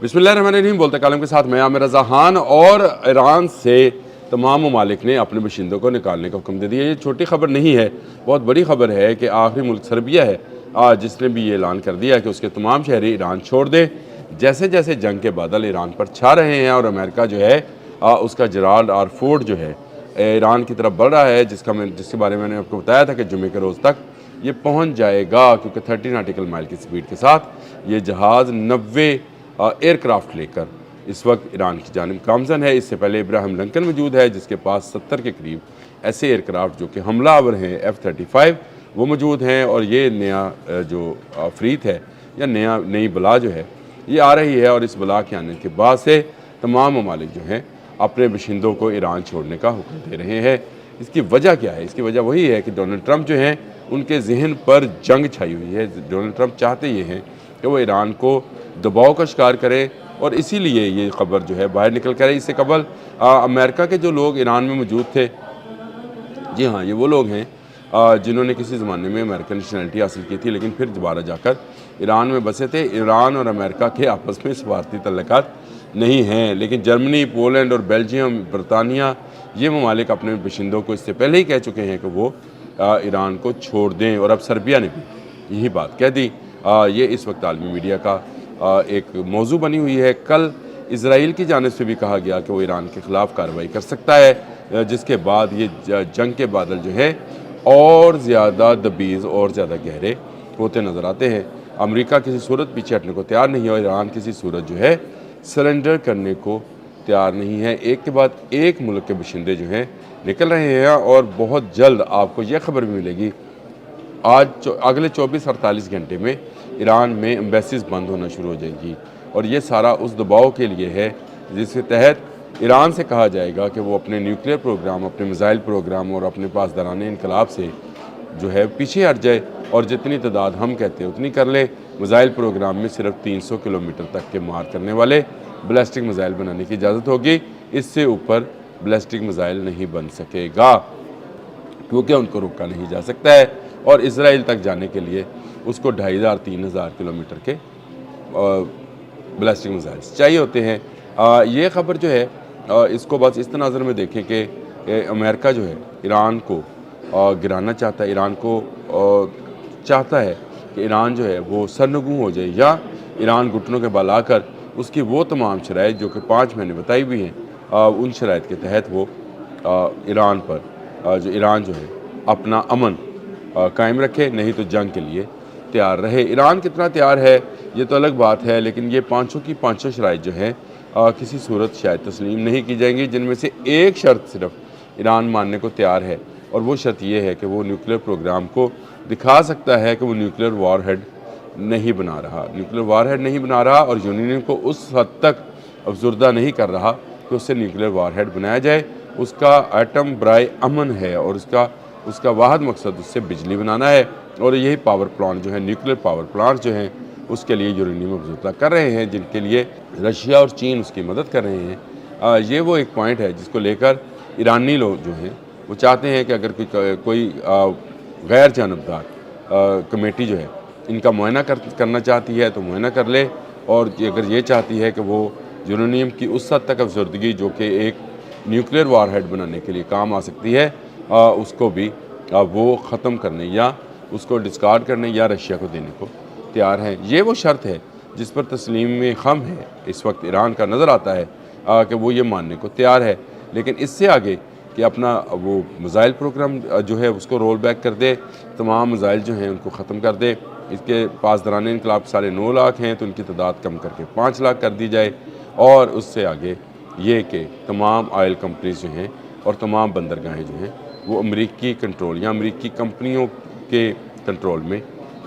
बिस्मिल्लाहिर्रहमानिर्रहीम। बोलते कालम के साथ मैं आमिर रज़ा खान। और ईरान से तमाम ममालिक ने अपने बशिंदों को निकालने का हुक्म दे दिया। ये छोटी खबर नहीं है, बहुत बड़ी खबर है कि आखिरी मुल्क सर्बिया है जिसने भी ये ऐलान कर दिया कि उसके तमाम शहरी ईरान छोड़ दें। जैसे जैसे जंग के बादल ईरान पर छा रहे हैं और अमेरिका जो है उसका जराल्ड और फोर्ड जो है ईरान की तरफ बढ़ रहा है, जिसके बारे में मैंने आपको बताया था कि जुमे के रोज़ तक ये पहुँच जाएगा, क्योंकि 30 नॉटिकल माइल की स्पीड के साथ ये जहाज़ 90 एयरक्राफ्ट लेकर इस वक्त ईरान की जानिब गामज़न है। इससे पहले इब्राहिम लिंकन मौजूद है, जिसके पास 70 के करीब ऐसे एयरक्राफ्ट जो कि हमलावर हैं F-35 वो मौजूद हैं। और ये नया जो आफरीत है या नई बला जो है ये आ रही है, और इस बला के आने के बाद से तमाम ममालिक जो हैं अपने बशिंदों को ईरान छोड़ने का हुक्म दे रहे हैं। इसकी वजह क्या है? इसकी वजह वही है कि डोनाल्ड ट्रंप जो हैं उनके जहन पर जंग छाई हुई है। डोनाल्ड ट्रंप चाहते ये हैं कि वो ईरान को दबाव का शिकार करें, और इसीलिए ये खबर जो है बाहर निकल कर है। इससे कबल अमेरिका के जो लोग ईरान में मौजूद थे, जी हाँ, ये वो लोग हैं जिन्होंने किसी ज़माने में अमेरिकन नेशनलिटी हासिल की थी, लेकिन फिर दोबारा जाकर ईरान में बसे थे। ईरान और अमेरिका के आपस में सफारती तल्लुकात नहीं हैं, लेकिन जर्मनी, पोलैंड और बेल्जियम, बरतानिया ये ममालिक अपने बशिंदों को इससे पहले ही कह चुके हैं कि वो ईरान को छोड़ दें, और अब सर्बिया ने भी यही बात कह दी। ये इस वक्त आलमी मीडिया का एक मौजू बनी हुई है। कल इसराइल की जानिब से भी कहा गया कि वो ईरान के ख़िलाफ़ कार्रवाई कर सकता है, जिसके बाद ये जंग के बादल जो है और ज़्यादा दबीज़ और ज़्यादा गहरे होते नज़र आते हैं। अमेरिका किसी सूरत पीछे हटने को तैयार नहीं है, और ईरान किसी सूरत जो है सरेंडर करने को तैयार नहीं है। एक के बाद एक मुल्क के बशिंदे जो हैं निकल रहे हैं, और बहुत जल्द आपको यह खबर भी मिलेगी आज अगले 24-48 घंटे में ईरान में एम्बेसीज बंद होना शुरू हो जाएगी। और ये सारा उस दबाव के लिए है जिसके तहत ईरान से कहा जाएगा कि वो अपने न्यूक्लियर प्रोग्राम, अपने मिसाइल प्रोग्राम और अपने पासदाराने इनकलाब से जो है पीछे हट जाए, और जितनी तादाद हम कहते हैं उतनी कर ले। मिसाइल प्रोग्राम में सिर्फ 300 किलोमीटर तक के मार करने वाले बैलिस्टिक मिसाइल बनाने की इजाज़त होगी। इससे ऊपर बैलिस्टिक मिसाइल नहीं बन सकेगा, क्योंकि उनको रोका नहीं जा सकता है। और इसराइल तक जाने के लिए उसको 2500-3000 किलोमीटर के बैलिस्टिक मिसाइल्स चाहिए होते हैं। ये ख़बर जो है इसको बस इस तनाज़र में देखें कि अमेरिका जो है ईरान को गिराना चाहता है, ईरान को चाहता है कि ईरान जो है वो सरनगू हो जाए, या ईरान घुटनों के बल आकर उसकी वो तमाम शराइत जो कि 5 महीने बताई हुई हैं उन शराइत के तहत वो ईरान पर ईरान जो है अपना अमन कायम रखे, नहीं तो जंग के लिए तैयार रहे। ईरान कितना तैयार है ये तो अलग बात है, लेकिन ये पाँचों की पाँचों शराइत जो हैं किसी सूरत शायद तस्लीम नहीं की जाएंगी, जिनमें से एक शर्त सिर्फ ईरान मानने को तैयार है, और वो शर्त ये है कि वो न्यूक्लियर प्रोग्राम को दिखा सकता है कि वो न्यूक्लियर वारहेड नहीं बना रहा, न्यूक्लियर वारहेड नहीं बना रहा, और यूरेनियम को उस हद तक अफजुर्दा नहीं कर रहा कि उससे न्यूक्लियर वारहेड बनाया जाए। उसका एटम बराए अमन है, और उसका वाहद मकसद उससे बिजली बनाना है। और यही पावर प्लांट जो है, न्यूक्लियर पावर प्लांट जो हैं, उसके लिए यूरेनियम अफजुर्दा कर रहे हैं, जिनके लिए रशिया और चीन उसकी मदद कर रहे हैं। ये वो एक पॉइंट है जिसको लेकर ईरानी लोग जो हैं वो चाहते हैं कि अगर कोई गैर जानबदार कमेटी जो है इनका मुआयना करना चाहती है तो मुआयना कर ले, और अगर ये चाहती है कि वो यूरेनियम की उस हद तक अफसरदगी जो कि एक न्यूक्लियर वारहेड बनाने के लिए काम आ सकती है उसको भी वो ख़त्म करने या उसको डिस्कार्ड करने या रशिया को देने को तैयार हैं। ये वो शर्त है जिस पर तस्लीम में खम है इस वक्त ईरान का नज़र आता है कि वो ये मानने को तैयार है। लेकिन इससे आगे कि अपना वो मिसाइल प्रोग्राम जो है उसको रोल बैक कर दे, तमाम मिसाइल जो हैं उनको ख़त्म कर दे। इसके पास दराने इनकलाब 9.5 लाख हैं तो उनकी तादाद कम करके 5 लाख कर दी जाए, और उससे आगे ये कि तमाम ऑयल कंपनीज जो हैं और तमाम बंदरगाहें जो हैं वो अमरीकी कंट्रोल या अमरीकी कंपनियों के कंट्रोल में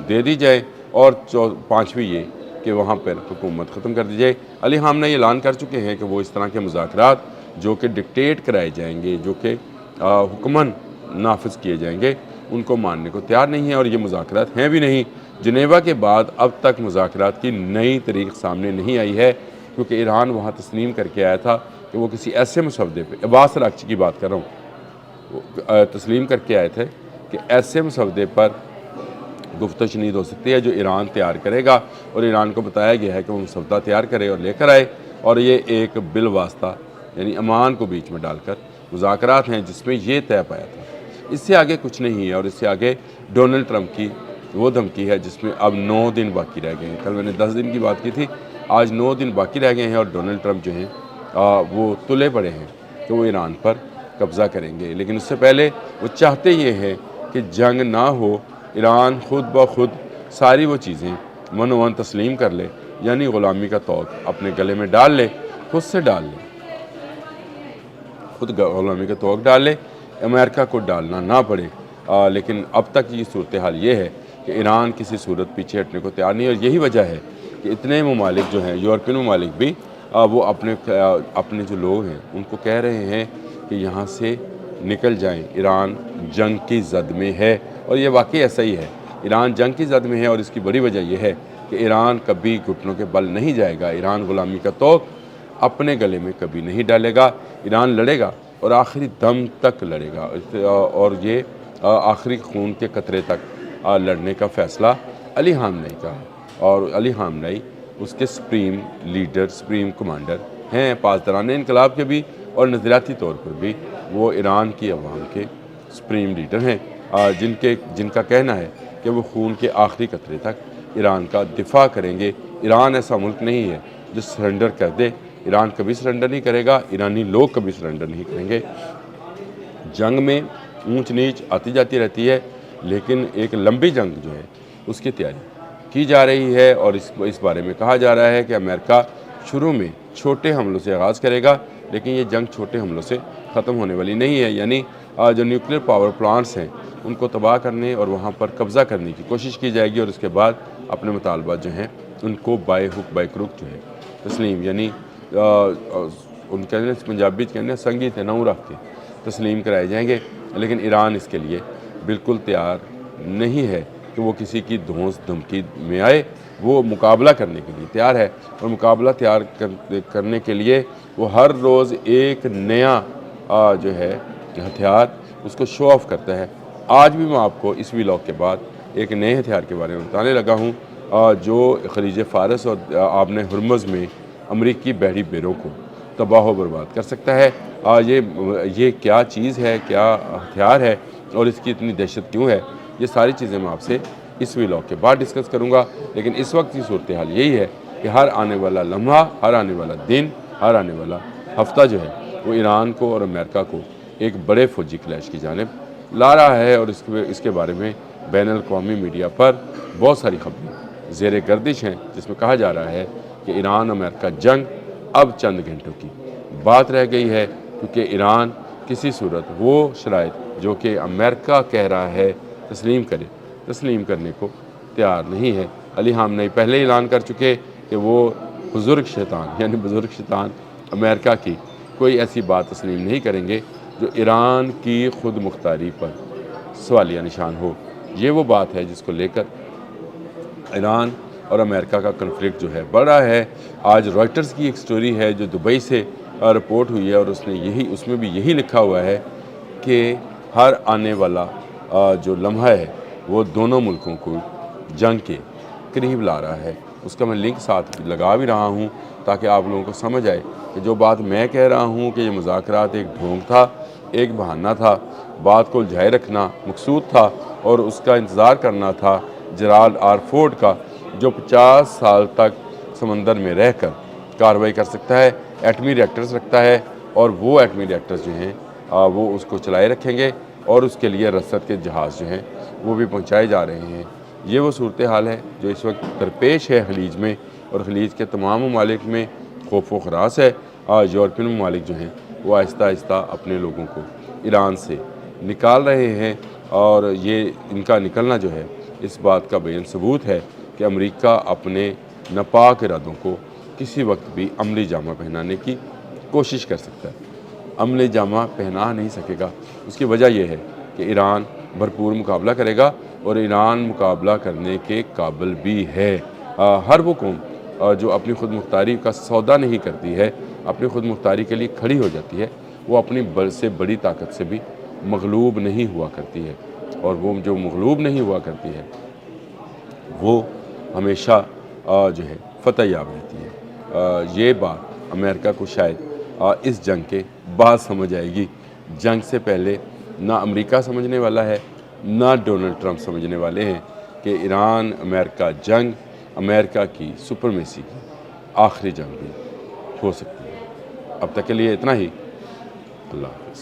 दे दी जाए, और 5वीं ये कि वहाँ पर हुकूमत ख़त्म कर दी जाए। अली खामनेई ये ऐलान कर चुके हैं कि वो इस तरह के मुज़ाकरात जो कि डिक्टेट कराए जाएंगे, जो कि हुक्मन नाफिज किए जाएंगे, उनको मानने को तैयार नहीं है, और ये मुज़ाकरात हैं भी नहीं। जनेवा के बाद अब तक मुज़ाकरात की नई तारीख सामने नहीं आई है, क्योंकि ईरान वहाँ तस्लीम करके आया था कि वो किसी ऐसे मसवदे पर, अब्बास अरागची की बात कर रहा हूँ, तस्लीम करके आए थे कि ऐसे मसवदे पर गुफ्त शनीद हो सकती है जो ईरान तैयार करेगा, और ईरान को बताया गया है कि वो मसवदा तैयार करे और लेकर आए, और ये एक बिल वास्ता यानी अमान को बीच में डालकर मुज़ाकरात हैं जिसमें ये तय पाया था। इससे आगे कुछ नहीं है, और इससे आगे डोनाल्ड ट्रंप की वो धमकी है जिसमें अब 9 दिन बाकी रह गए हैं। कल मैंने 10 दिन की बात की थी, आज 9 दिन बाकी रह गए हैं, और डोनाल्ड ट्रंप जो हैं वो तुले पड़े हैं कि वो ईरान पर कब्ज़ा करेंगे। लेकिन उससे पहले वो चाहते ये हैं कि जंग ना हो, ईरान खुद ब खुद सारी वो चीज़ें मनोवन तस्लीम कर ले, यानी ग़ुलामी का तौक अपने गले में डाल ले, खुद से डाल ले, खुद ग़ुलामी का तौक डाल ले, अमेरिका को डालना ना पड़े। लेकिन अब तक ये सूरत हाल ये है कि ईरान किसी सूरत पीछे हटने को तैयार नहीं है, और यही वजह है कि इतने ममालिक जो हैं, यूरोपियन ममालिक भी वो अपने जो लोग हैं उनको कह रहे हैं कि यहाँ से निकल जाएं, ईरान जंग की जद में है। और ये वाकई ऐसा ही है, ईरान जंग की जद में है, और इसकी बड़ी वजह यह है कि ईरान कभी घुटनों के बल नहीं जाएगा, ईरान ग़ुलामी का तौक अपने गले में कभी नहीं डालेगा। ईरान लड़ेगा और आखिरी दम तक लड़ेगा, और ये आखिरी खून के कतरे तक लड़ने का फ़ैसला अली ख़ामनेई का है, और अली ख़ामनेई उसके सुप्रीम लीडर, सुप्रीम कमांडर हैं, पासदारान इनकलाब के भी, और नज़रियाती तौर पर भी वो ईरान की अवाम के सुप्रीम लीडर हैं, जिनका कहना है कि वो खून के आखिरी कतरे तक ईरान का दिफा करेंगे। ईरान ऐसा मुल्क नहीं है जो सरेंडर कर दे, ईरान कभी सरेंडर नहीं करेगा, ईरानी लोग कभी सरेंडर नहीं करेंगे। जंग में ऊंच नीच आती जाती रहती है, लेकिन एक लंबी जंग जो है उसकी तैयारी की जा रही है, और इस बारे में कहा जा रहा है कि अमेरिका शुरू में छोटे हमलों से आगाज़ करेगा, लेकिन ये जंग छोटे हमलों से ख़त्म होने वाली नहीं है। यानी जो न्यूक्लियर पावर प्लांट्स हैं उनको तबाह करने और वहाँ पर कब्ज़ा करने की कोशिश की जाएगी, और उसके बाद अपने मुतालबात जो हैं उनको बाय हुक बाय क्रुक जो है तस्लीम, यानी उन कहने पंजाबी कहने संगीत है नऊ रख के तस्लीम कराए जाएंगे। लेकिन ईरान इसके लिए बिल्कुल तैयार नहीं है कि वो किसी की धौंस धमकी में आए, वो मुकाबला करने के लिए तैयार है, और मुकाबला तैयार करने के लिए वो हर रोज़ एक नया जो है हथियार उसको शो ऑफ करता है। आज भी मैं आपको इस व्लॉग के बाद एक नए हथियार के बारे में बताने लगा हूँ, जो खलीज फ़ारस और आबने हुर्मुज़ में अमरीकी बहरी बेरों को तबाह व बर्बाद कर सकता है। ये क्या चीज़ है, क्या हथियार है, और इसकी इतनी दहशत क्यों है, ये सारी चीज़ें मैं आपसे इस व्लॉग के बाद डिस्कस करूँगा। लेकिन इस वक्त की सूरत हाल यही है कि हर आने वाला लम्हा, हर आने वाला दिन, हर आने वाला हफ्ता जो है वो ईरान को और अमेरिका को एक बड़े फौजी क्लैश की जानिब ला रहा है, और इसके बारे में बैनुल-अक़वामी मीडिया पर बहुत सारी खबरें ज़ेर गर्दिश हैं, जिसमें कहा जा रहा है कि ईरान अमेरिका जंग अब चंद घंटों की बात रह गई है, क्योंकि ईरान किसी सूरत वो शराइत जो कि अमेरिका कह रहा है तस्लीम करने को तैयार नहीं है। अली ख़ामनेई पहले ऐलान कर चुके कि वो बुज़ुर्ग शैतान यानी बुज़ुर्ग शैतान अमेरिका की कोई ऐसी बात तस्लीम नहीं करेंगे जो ईरान की खुद मुख्तारी पर सवालिया निशान हो। ये वो बात है जिसको लेकर ईरान और अमेरिका का कन्फ्लिक्ट जो है बढ़ रहा है। आज रॉयटर्स की एक स्टोरी है जो दुबई से रिपोर्ट हुई है, और उसमें भी यही लिखा हुआ है कि हर आने वाला जो लम्हा है वो दोनों मुल्कों को जंग के करीब ला रहा है। उसका मैं लिंक साथ लगा भी रहा हूँ ताकि आप लोगों को समझ आए कि जो बात मैं कह रहा हूँ कि ये मुज़ाकरात एक ढोंग था, एक बहाना था, बात को उलझाए रखना मकसूद था, और उसका इंतज़ार करना था जेराल्ड आर फोर्ड का, जो 50 साल तक समंदर में रहकर कार्रवाई कर सकता है, एटमी रिएक्टर्स रखता है, और वो एटमी रिएक्टर्स जो हैं वो उसको चलाए रखेंगे, और उसके लिए रसद के जहाज़ जो हैं वो भी पहुंचाए जा रहे हैं। ये वो सूरत हाल है जो इस वक्त दरपेश है खलीज में, और खलीज के तमाम ममालिक में खौफ व खरास है। यूरोपियन ममालिक जो हैं वो आहिस्ता आहिस्ता अपने लोगों को ईरान से निकाल रहे हैं, और ये इनका निकलना जो है इस बात का बेन सबूत है कि अमेरिका अपने नापाक इरादों को किसी वक्त भी अमली जामा पहनाने की कोशिश कर सकता है। अमली जामा पहना नहीं सकेगा। उसकी वजह यह है कि ईरान भरपूर मुकाबला करेगा, और ईरान मुकाबला करने के काबिल भी है। हर वो कौम जो अपनी खुद मुख्तारी का सौदा नहीं करती है, अपनी खुद मुख्तारी के लिए खड़ी हो जाती है, वो अपनी से बड़ी ताकत से भी मगलूब नहीं हुआ करती है। और वो जो मगलूब नहीं हुआ करती है वो हमेशा जो है फतह याब रहती है। ये बात अमेरिका को शायद इस जंग के बाद समझ आएगी। जंग से पहले ना अमेरिका समझने वाला है, ना डोनाल्ड ट्रंप समझने वाले हैं कि ईरान अमेरिका जंग अमेरिका की सुपरमेसी की आखिरी जंग भी हो सकती है। अब तक के लिए इतना ही। अल्लाह हाफ़िज़।